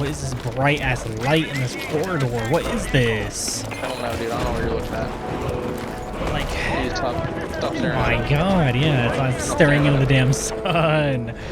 What is this bright ass light in this corridor? What is this? I don't know, dude. I don't know what you're looking at. Like, You need to stop oh staring my at it. god, yeah, it's like staring into the damn sun. Let's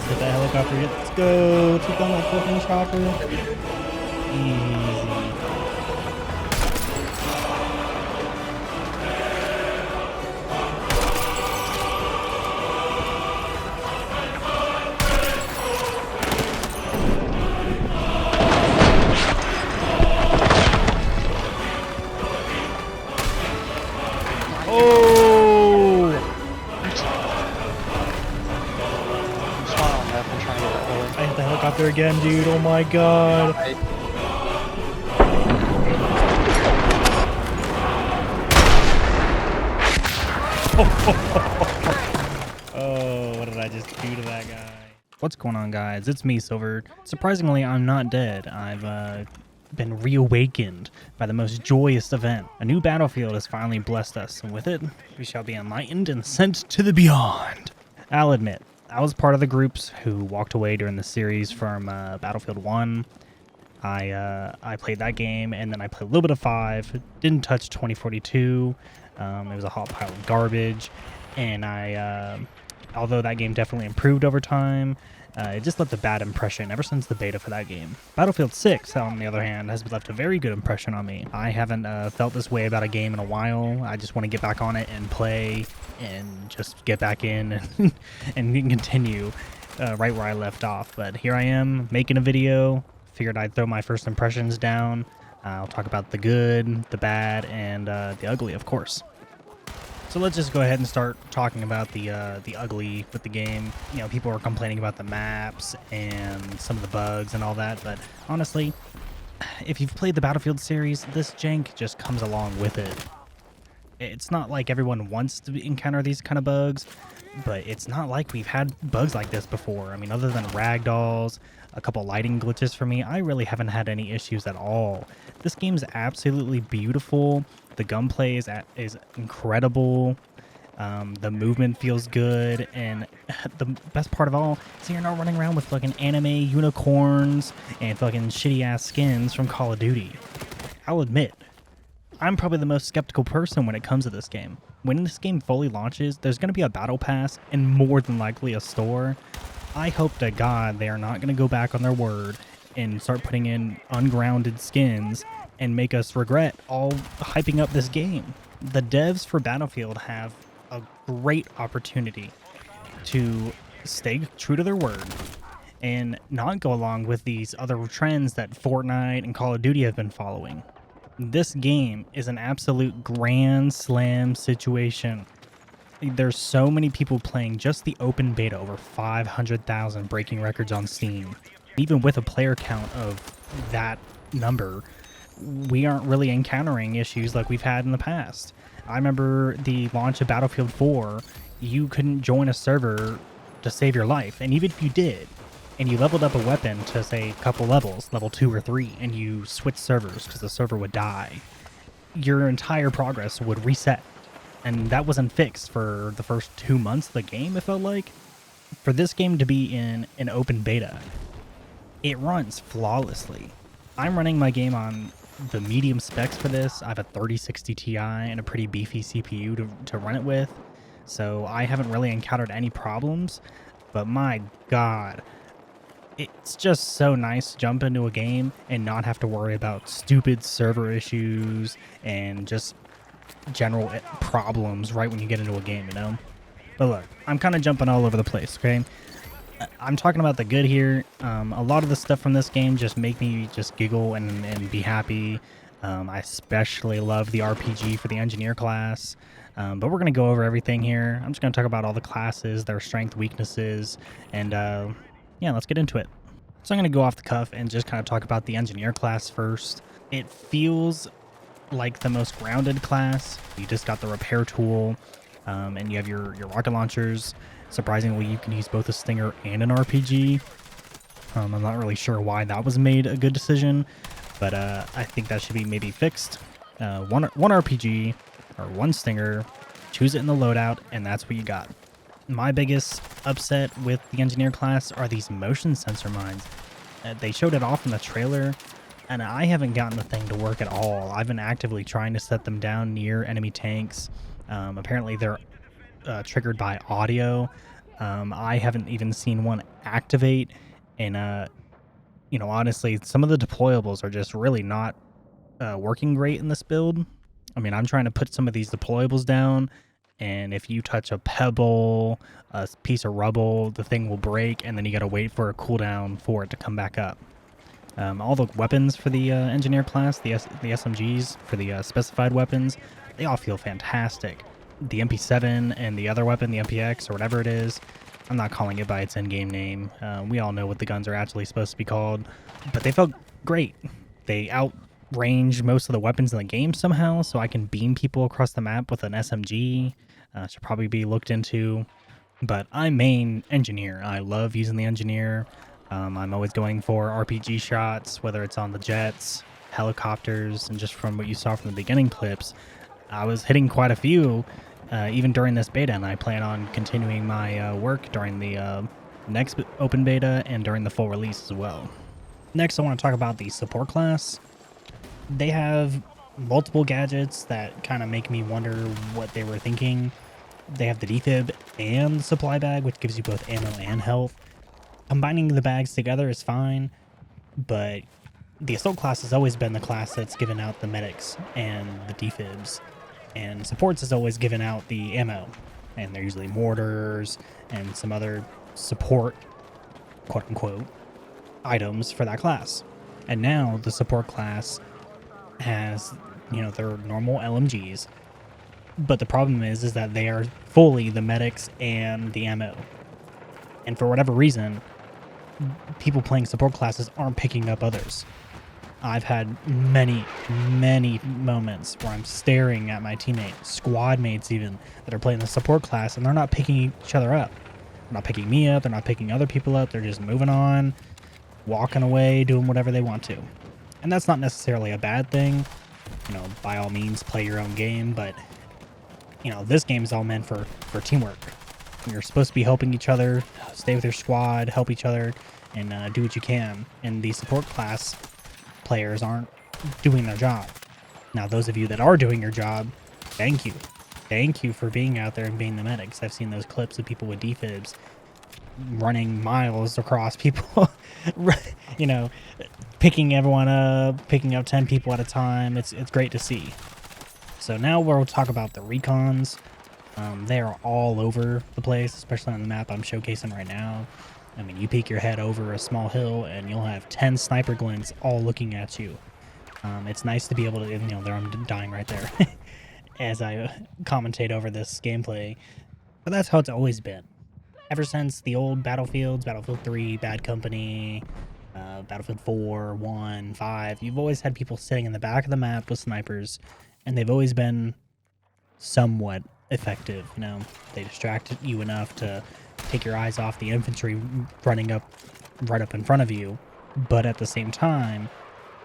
hit that helicopter. Let's go. Take down that fucking chopper. Easy. Oh! I'm smiling, man. I'm trying to get that heli. I hit the helicopter again, dude. Oh my god. Oh, what did I just do to that guy? What's going on, guys? It's me, Silver. Surprisingly, I'm not dead. I've been reawakened by the most joyous event. A new battlefield has finally blessed us, and with it, we shall be enlightened and sent to the beyond. I'll admit, I was part of the groups who walked away during the series from Battlefield 1. I played that game, and then I played a little bit of 5. Didn't touch 2042. It was a hot pile of garbage, and although that game definitely improved over time, it just left a bad impression ever since the beta for that game. Battlefield 6, on the other hand, has left a very good impression on me. I haven't felt this way about a game in a while. I just want to get back on it and play and just get back in and continue right where I left off. But here I am making a video. Figured I'd throw my first impressions down. I'll talk about the good, the bad, and the ugly, of course. So let's just go ahead and start talking about the ugly with the game. You know, people are complaining about the maps and some of the bugs and all that, but honestly, if you've played the Battlefield series, this jank just comes along with it. It's not like everyone wants to encounter these kind of bugs, but it's not like we've had bugs like this before. I mean, other than ragdolls, a couple lighting glitches for me, I really haven't had any issues at all. This game's absolutely beautiful. The gunplay is incredible. The movement feels good, and the best part of all is you're not running around with fucking anime unicorns and fucking shitty ass skins from Call of Duty. I'll admit, I'm probably the most skeptical person when it comes to this game. When this game fully launches, there's going to be a battle pass and more than likely a store. I hope to God they are not going to go back on their word and start putting in ungrounded skins and make us regret all hyping up this game. The devs for Battlefield have a great opportunity to stay true to their word and not go along with these other trends that Fortnite and Call of Duty have been following. This game is an absolute grand slam situation. There's so many people playing just the open beta, over 500,000 breaking records on Steam. Even with a player count of that number, we aren't really encountering issues like we've had in the past. I remember the launch of Battlefield 4, you couldn't join a server to save your life, and even if you did, and you leveled up a weapon to, say, a couple levels, level 2 or 3, and you switched servers because the server would die, your entire progress would reset. And that wasn't fixed for the first 2 months of the game, it felt like. For this game to be in an open beta, it runs flawlessly. I'm running my game on the medium specs for this. I have a 3060 Ti and a pretty beefy CPU to run it with, so I haven't really encountered any problems. But my God, it's just so nice to jump into a game and not have to worry about stupid server issues and just general problems right when you get into a game, you know? But look, I'm kind of jumping all over the place, okay? I'm talking about the good here. A lot of the stuff from this game just make me just giggle and be happy. I especially love the RPG for the engineer class. But we're going to go over everything here. I'm just going to talk about all the classes, their strength, weaknesses, and yeah, let's get into it. So I'm going to go off the cuff and just kind of talk about the engineer class first. It feels like the most grounded class. You just got the repair tool, and you have your rocket launchers. Surprisingly, you can use both a Stinger and an RPG. I'm not really sure why that was made a good decision, but I think that should be maybe fixed. One RPG or one Stinger choose it in the loadout, and that's what you got. My biggest upset with the engineer class are these motion sensor mines. They showed it off in the trailer, and I haven't gotten the thing to work at all. I've been actively trying to set them down near enemy tanks. Apparently they're triggered by audio. I haven't even seen one activate, and you know, honestly, some of the deployables are just really not working great in this build. I mean, I'm trying to put some of these deployables down, and if you touch a pebble, a piece of rubble, the thing will break, and then you gotta wait for a cooldown for it to come back up. All the weapons for the engineer class, the SMGs for the specified weapons, they all feel fantastic. The MP7 and the other weapon, the MPX or whatever it is, I'm not calling it by its in-game name. We all know what the guns are actually supposed to be called, but they felt great. They outrange most of the weapons in the game somehow, so I can beam people across the map with an SMG. Should probably be looked into. But I'm main engineer. I love using the engineer. I'm always going for RPG shots, whether it's on the jets, helicopters, and just from what you saw from the beginning clips, I was hitting quite a few even during this beta, and I plan on continuing my work during the next open beta and during the full release as well. Next, I want to talk about the support class. They have multiple gadgets that kind of make me wonder what they were thinking. They have the defib and the supply bag, which gives you both ammo and health. Combining the bags together is fine, but the assault class has always been the class that's given out the medics and the defibs, and supports has always given out the ammo, and they're usually mortars and some other support, quote-unquote, items for that class. And now the support class has, you know, their normal LMGs, but the problem is that they are fully the medics and the ammo. And for whatever reason, people playing support classes aren't picking up others. I've had many moments where I'm staring at my teammates, squad mates even, that are playing the support class, and they're not picking each other up. They're not picking me up, they're not picking other people up, they're just moving on, walking away, doing whatever they want to. And that's not necessarily a bad thing. You know, by all means, play your own game, but, you know, this game is all meant for teamwork. You're supposed to be helping each other, stay with your squad, help each other, and do what you can. And the support class players aren't doing their job. Now, those of you that are doing your job, thank you. Thank you for being out there and being the medics. I've seen those clips of people with defibs running miles across people, you know, picking everyone up, picking up 10 people at a time. It's great to see. So now we'll talk about the recons. They are all over the place, especially on the map I'm showcasing right now. I mean, you peek your head over a small hill and you'll have 10 sniper glints all looking at you. It's nice to be able to, you know, I'm dying right there as I commentate over this gameplay. But that's how it's always been. Ever since the old Battlefields, Battlefield 3, Bad Company, Battlefield 4, 1, 5, you've always had people sitting in the back of the map with snipers, and they've always been somewhat effective. You know, they distract you enough to take your eyes off the infantry running up right up in front of you, but at the same time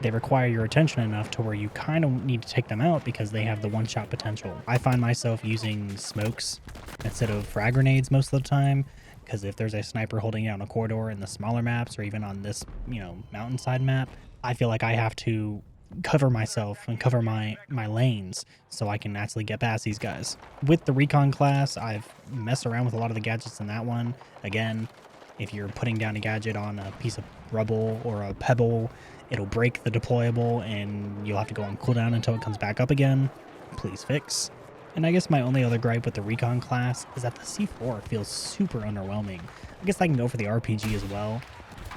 they require your attention enough to where you kind of need to take them out because they have the one-shot potential. I find myself using smokes instead of frag grenades most of the time, because if there's a sniper holding down a corridor in the smaller maps or even on this, you know, mountainside map, I feel like I have to cover myself and cover my lanes so I can actually get past these guys. With the Recon class, I've messed around with a lot of the gadgets in that one. Again, if you're putting down a gadget on a piece of rubble or a pebble, it'll break the deployable and you'll have to go on cooldown until it comes back up again. Please fix. And I guess my only other gripe with the Recon class is that the C4 feels super underwhelming. I guess I can go for the RPG as well.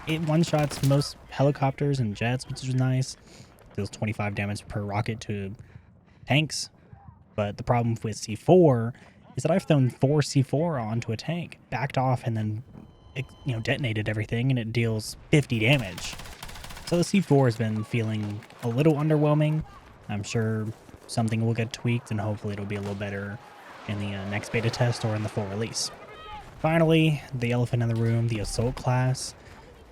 It one-shots most helicopters and jets, which is nice. Deals 25 damage per rocket to tanks, but the problem with C4 is that I've thrown 4 C4 onto a tank, backed off, and then it, you know, detonated everything, and it deals 50 damage. So the C4 has been feeling a little underwhelming. I'm sure something will get tweaked, and hopefully it'll be a little better in the next beta test or in the full release. Finally, the elephant in the room, the assault class.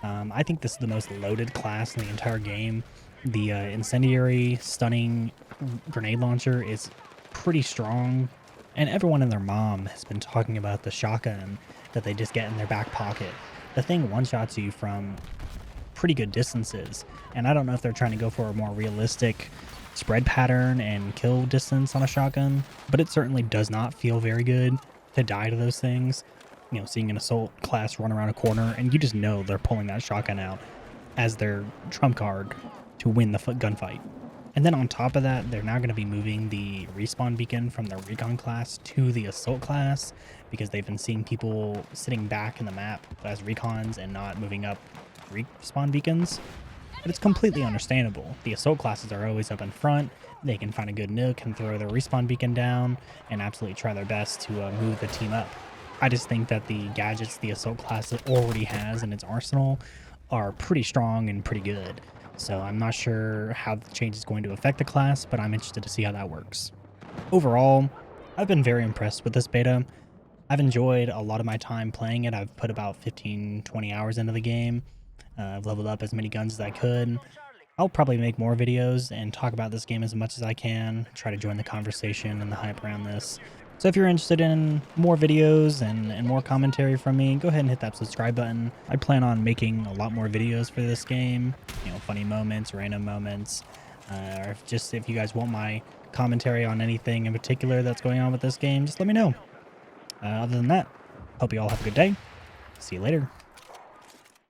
I think this is the most loaded class in the entire game. The incendiary stunning grenade launcher is pretty strong And everyone and their mom has been talking about the shotgun that they just get in their back pocket. The thing one-shots you from pretty good distances, and I don't know if they're trying to go for a more realistic spread pattern and kill distance on a shotgun, but it certainly does not feel very good to die to those things. You know, seeing an assault class run around a corner, and you just know they're pulling that shotgun out as their trump card to win the gunfight. And then on top of that, they're now going to be moving the respawn beacon from the Recon class to the assault class because they've been seeing people sitting back in the map as recons and not moving up respawn beacons. But it's completely understandable. The assault classes are always up in front. They can find a good nook and throw their respawn beacon down and absolutely try their best to move the team up. I just think that the gadgets the assault class already has in its arsenal are pretty strong and pretty good. So I'm not sure how the change is going to affect the class, but I'm interested to see how that works. Overall, I've been very impressed with this beta. I've enjoyed a lot of my time playing it. I've put about 15-20 hours into the game. I've leveled up as many guns as I could. I'll probably make more videos and talk about this game as much as I can, try to join the conversation and the hype around this. So if you're interested in more videos and more commentary from me, go ahead and hit that subscribe button. I plan on making a lot more videos for this game, you know, funny moments, random moments, or if you guys want my commentary on anything in particular that's going on with this game, just let me know. Other than that, hope you all have a good day. See you later.